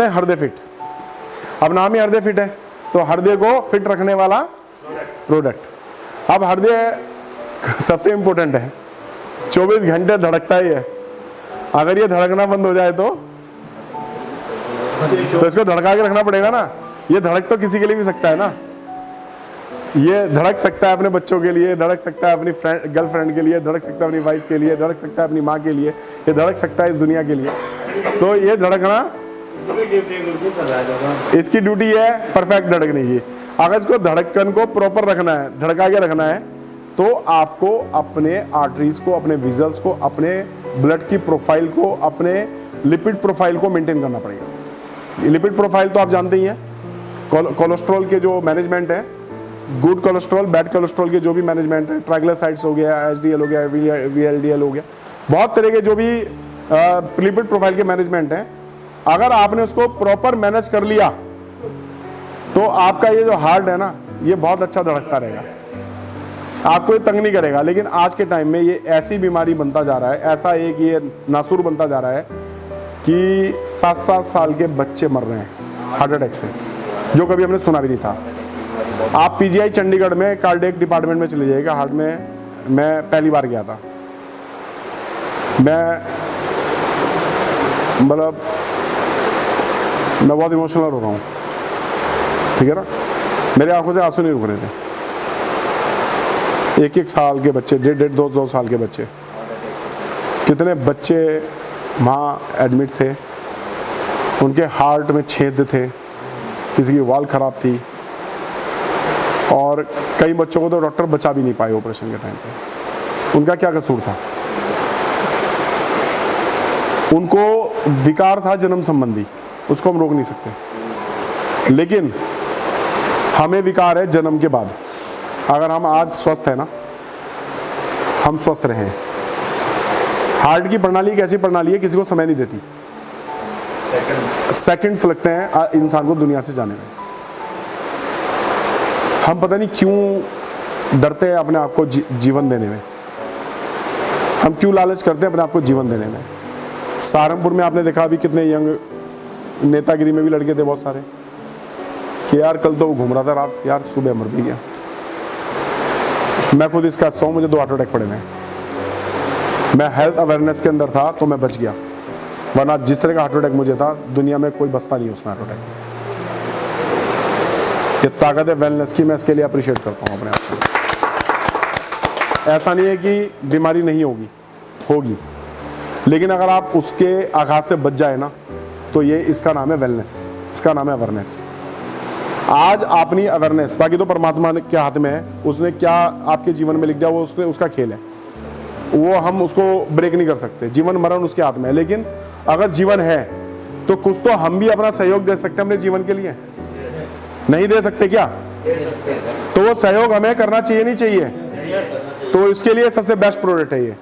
हृदय फिट। अब नाम ही हृदय फिट है, तो हृदय को फिट रखने वाला प्रोडक्ट। अब हृदय सबसे इंपॉर्टेंट है, 24 घंटे धड़कता ही है। अगर ये धड़कना बंद हो जाए तो इसको धड़का के रखना पड़ेगा ना। ये धड़क तो किसी के लिए भी सकता है ना, ये धड़क सकता है अपने बच्चों के लिए, धड़क सकता है अपनी गर्लफ्रेंड के लिए, धड़क सकता है अपनी वाइफ के लिए, धड़क सकता है अपनी माँ के लिए, ये धड़क सकता है इस दुनिया के लिए। तो ये धड़कना इसकी ड्यूटी है परफेक्ट धड़कने की। अगर इसको धड़कन को प्रॉपर रखना है, धड़का के रखना है, तो आपको अपने आर्टरीज को, अपने विजल्स को, अपने ब्लड की प्रोफाइल को, अपने लिपिड प्रोफाइल को मेंटेन करना पड़ेगा। लिपिड प्रोफाइल तो आप जानते ही हैं, कोलेस्ट्रॉल के जो मैनेजमेंट है, गुड कोलेस्ट्रॉल, बैड कोलेस्ट्रॉल के जो भी मैनेजमेंट है, ट्राइग्लिसराइड्स हो गया, एचडीएल हो गया, वीएलडीएल हो गया, बहुत तरह के जो भी लिपिड प्रोफाइल के मैनेजमेंट हैं, अगर आपने उसको प्रॉपर मैनेज कर लिया तो आपका ये जो हार्ट है ना, ये बहुत अच्छा धड़कता रहेगा, आपको ये तंग नहीं करेगा। लेकिन आज के टाइम में ये ऐसी बीमारी बनता जा रहा है, ऐसा एक ये नासूर बनता जा रहा है कि 7-7 साल के बच्चे मर रहे हैं हार्ट अटैक से, जो कभी हमने सुना भी नहीं था। आप पीजीआई चंडीगढ़ में कार्डियक डिपार्टमेंट में चले जाइएगा, हार्ट में मैं पहली बार गया था, मैं बहुत इमोशनल हो रहा हूँ, ठीक है ना, मेरे आंखों से आंसू नहीं रुक रहे थे। 1-1 साल के बच्चे, 1.5-2 साल के बच्चे, कितने बच्चे वहाँ एडमिट थे, उनके हार्ट में छेद थे, किसी की वाल खराब थी, और कई बच्चों को तो डॉक्टर बचा भी नहीं पाए ऑपरेशन के टाइम पे। उनका क्या कसूर था? उनको विकार था जन्म संबंधी, उसको हम रोक नहीं सकते, लेकिन हमें विकार है जन्म के बाद। अगर हम आज स्वस्थ है ना, हम स्वस्थ रहें। हार्ट की प्रणाली एक ऐसी प्रणाली है, किसी को समय नहीं देती, सेकंड्स लगते हैं इंसान को दुनिया से जाने में। हम पता नहीं क्यों डरते हैं अपने आप को जीवन देने में, हम क्यों लालच करते हैं अपने आप को जीवन देने में। सहारनपुर में आपने देखा अभी कितने यंग नेतागिरी में भी लड़के थे बहुत सारे, कि यार कल तो वो घूम रहा था रात, यार सुबह मर भी गया। मैं खुद इसका 100, मुझे 2 हार्ट अटैक पड़े हैं। मैं हेल्थ अवेयरनेस के अंदर था तो मैं बच गया, वरना जिस तरह का हार्ट अटैक मुझे था, दुनिया में कोई बचता नहीं उसमें हार्ट अटैक। ये ताकत है वेलनेस की, मैं इसके लिए अप्रिशिएट करता हूँ अपने आप को। ऐसा नहीं है कि बीमारी नहीं होगी, लेकिन अगर आप उसके आघात से बच जाए ना, तो ये इसका नाम है वेलनेस, इसका नाम है अवेयरनेस। आज अपनी अवेयरनेस, बाकी तो परमात्मा के हाथ में है, उसने क्या आपके जीवन में लिख दिया वो उसका खेल है, वो हम उसको ब्रेक नहीं कर सकते। जीवन मरण उसके हाथ में है, लेकिन अगर जीवन है तो कुछ तो हम भी अपना सहयोग दे सकते हैं अपने जीवन के लिए, नहीं दे सकते क्या? तो वो सहयोग हमें करना चाहिए नहीं चाहिए? तो इसके लिए सबसे बेस्ट प्रोडक्ट है ये।